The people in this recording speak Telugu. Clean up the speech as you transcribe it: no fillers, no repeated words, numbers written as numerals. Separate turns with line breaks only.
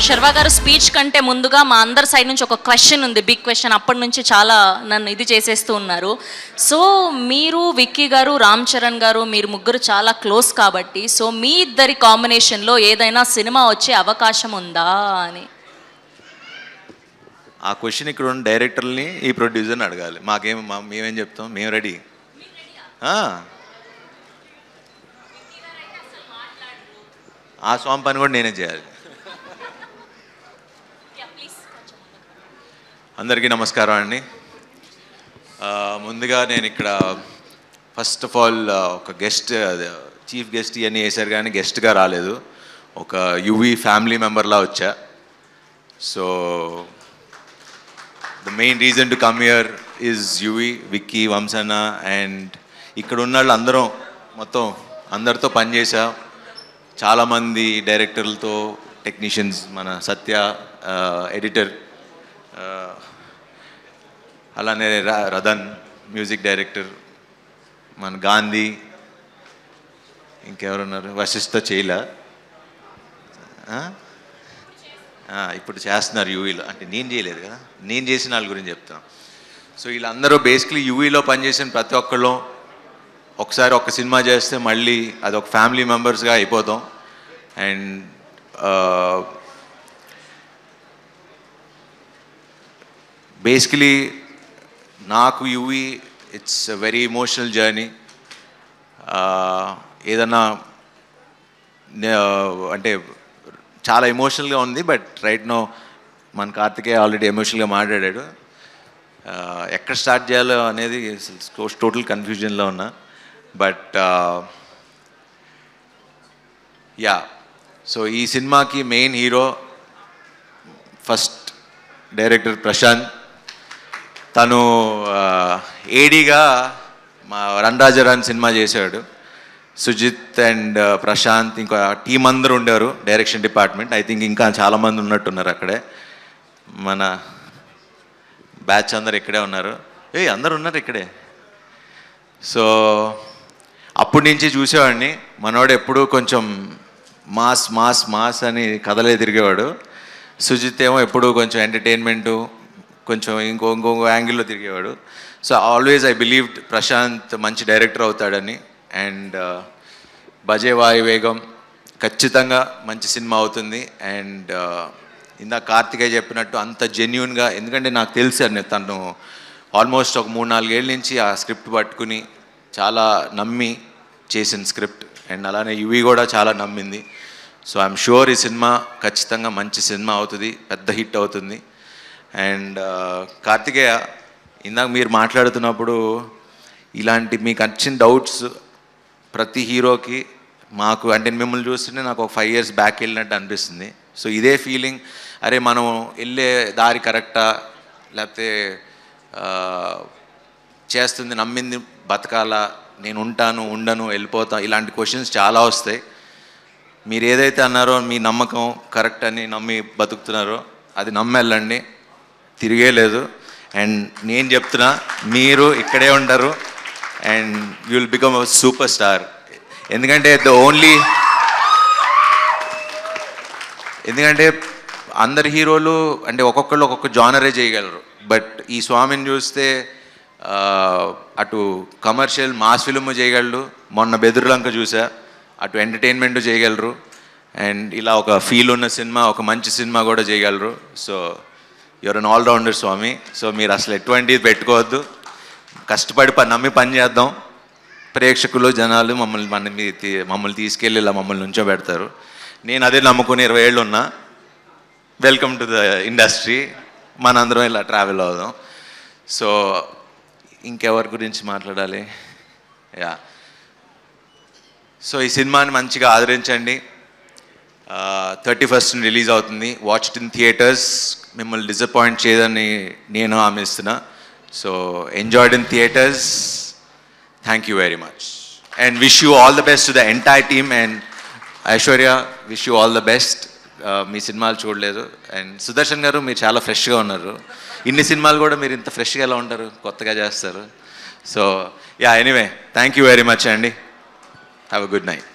శర్వా గారు స్పీచ్ కంటే ముందుగా మా అందరి సైడ్ నుంచి ఒక క్వశ్చన్ ఉంది, బిగ్ క్వశ్చన్. అప్పటి నుంచి చాలా నన్ను ఇది చేసేస్తూ ఉన్నారు. సో మీరు, విక్కీ గారు, రామ్ చరణ్ గారు, మీరు ముగ్గురు చాలా క్లోజ్ కాబట్టి, సో మీ ఇద్దరి కాంబినేషన్లో ఏదైనా సినిమా వచ్చే అవకాశం ఉందా అని.
ఆ క్వశ్చన్ ఇక్కడ ఉన్న డైరెక్టర్ని, ఈ ప్రొడ్యూసర్ని అడగాలి. మేమేం చెప్తాం, మేము రెడీ. ఆ స్వామి పని కూడా నేనే చేయాలి. అందరికీ నమస్కారం అండి. ముందుగా నేను ఇక్కడ ఫస్ట్ ఆఫ్ ఆల్ ఒక గెస్ట్, చీఫ్ గెస్ట్ ఇవన్నీ వేశారు కానీ గెస్ట్గా రాలేదు, ఒక యువి ఫ్యామిలీ మెంబర్లా వచ్చా. So the main reason to come here is Yuvi, Vicky, వంశన్న అండ్ ఇక్కడ ఉన్న వాళ్ళు అందరం మొత్తం అందరితో పనిచేసా. చాలామంది డైరెక్టర్లతో, టెక్నీషియన్స్, మన సత్య ఎడిటర్, అలానే రదన్ మ్యూజిక్ డైరెక్టర్, మన గాంధీ, ఇంకెవరున్నారు, వశిష్ఠ చేయలా, ఇప్పుడు చేస్తున్నారు యూవీలో. అంటే నేను చేయలేదు కదా, నేను చేసిన వాళ్ళ గురించి చెప్తాను. సో వీళ్ళందరూ బేసిక్లీ యూవీలో పనిచేసిన ప్రతి ఒక్కళ్ళు ఒకసారి ఒక సినిమా చేస్తే మళ్ళీ అది ఒక ఫ్యామిలీ మెంబర్స్గా అయిపోతాం. అండ్ బేసికలీ నాకు UV it's a very emotional journey. ఏదన్నా అంటే చాలా ఎమోషనల్గా ఉంది. బట్ రైట్ నో మన కార్తికేయ ఆల్రెడీ ఎమోషనల్గా మాట్లాడాడు. ఎక్కడ స్టార్ట్ చేయాలో అనేది టోటల్ కన్ఫ్యూజన్లో ఉన్నా. బట్ యా, సో ఈ సినిమాకి main hero first director Prashanth. తను ఏడీగా మా రణరాజరాన్ సినిమా చేశాడు. సుజిత్ అండ్ ప్రశాంత్, ఇంకా టీం అందరూ ఉండేవారు డైరెక్షన్ డిపార్ట్మెంట్. ఐ థింక్ ఇంకా చాలామంది ఉన్నట్టున్నారు అక్కడే. మన బ్యాచ్ అందరు ఇక్కడే ఉన్నారు. అందరు ఉన్నారు ఇక్కడే. సో అప్పటి నుంచి చూసేవాడిని. మనోడు ఎప్పుడూ కొంచెం మాస్ మాస్ మాస్ అని కథలే తిరిగేవాడు. సుజిత్ ఏమో ఎప్పుడూ కొంచెం ఎంటర్టైన్మెంటు, కొంచెం ఇంకో యాంగిల్లో తిరిగేవాడు. So always I believed Prashanth మంచి డైరెక్టర్ అవుతాడని. అండ్ బజే వాయువేగం ఖచ్చితంగా మంచి సినిమా అవుతుంది. అండ్ ఇందాక కార్తికేయ చెప్పినట్టు అంత జెన్యూన్గా, ఎందుకంటే నాకు తెలుసు తను ఆల్మోస్ట్ ఒక 3-4 ఏళ్ళ నుంచి ఆ స్క్రిప్ట్ పట్టుకుని చాలా నమ్మి చేసిన స్క్రిప్ట్. అండ్ అలానే యువి కూడా చాలా నమ్మింది. సో ఐఎమ్ షూర్ ఈ సినిమా ఖచ్చితంగా మంచి సినిమా అవుతుంది, పెద్ద హిట్ అవుతుంది. అండ్ కార్తికేయ, ఇందాక మీరు మాట్లాడుతున్నప్పుడు ఇలాంటి మీకు వచ్చిన డౌట్స్ ప్రతి హీరోకి, మాకు అంటే మిమ్మల్ని చూస్తుంటే నాకు ఒక 5 years బ్యాక్ వెళ్ళినట్టు అనిపిస్తుంది. సో ఇదే ఫీలింగ్, అరే మనం వెళ్ళే దారి కరెక్టా, లేకపోతే చేస్తుంది నమ్మింది బతకాలా, నేను ఉంటాను ఉండను వెళ్ళిపోతా, ఇలాంటి క్వశ్చన్స్ చాలా వస్తాయి. మీరు ఏదైతే అన్నారో మీ నమ్మకం కరెక్ట్ అని నమ్మి బతుకుతున్నారో అది నమ్మెళ్ళండి, తిరిగే లేదు. అండ్ నేను చెప్తున్నా, మీరు ఇక్కడే ఉంటారు and you will become a super star. ఎందుకంటే ఎందుకంటే అందరు హీరోలు అంటే ఒక్కొక్కళ్ళు ఒక్కొక్క జానరే చేయగలరు. బట్ ఈ స్వామిని చూస్తే అటు కమర్షియల్ మాస్ ఫిల్మ్ చేయగలరు, మొన్న బెదురులంక చూసా, అటు ఎంటర్టైన్మెంట్ చేయగలరు, అండ్ ఇలా ఒక ఫీల్ ఉన్న సినిమా, ఒక మంచి సినిమా కూడా చేయగలరు. So you're an allrounder Swami. So మీరు అసలు ఎటువంటిది పెట్టుకోవద్దు, కష్టపడి నమ్మి పని చేద్దాం. ప్రేక్షకులు, జనాలు మమ్మల్ని తీసుకెళ్ళి ఇలా మమ్మల్ని నుంచోబెడతారు. నేను అదే నమ్ముకుని 20 ఏళ్ళు ఉన్నా. Welcome to the industry. మనందరం ఇలా ట్రావెల్ అవుదాం. సో ఇంకెవరి గురించి మాట్లాడాలి? యా, సో ఈ సినిమాని మంచిగా ఆదరించండి. 31st రిలీజ్ అవుతుంది. Watch it in theatres. మిమ్మల్ని డిసప్పాయింట్ చేయదని నేను హామీ ఇస్తున్నా. So enjoyed in theatres. Thank you very much and wish you all the best to the entire team. And Aishwarya, wish you all the best. మీ సినిమాలు చూడలేదు. అండ్ సుదర్శన్ గారు, మీరు చాలా ఫ్రెష్గా ఉన్నారు. ఇన్ని సినిమాలు కూడా మీరు ఇంత ఫ్రెష్గా ఎలా ఉంటారు, కొత్తగా చేస్తారు. So ya, anyway thank you very much అండి. Have a good night.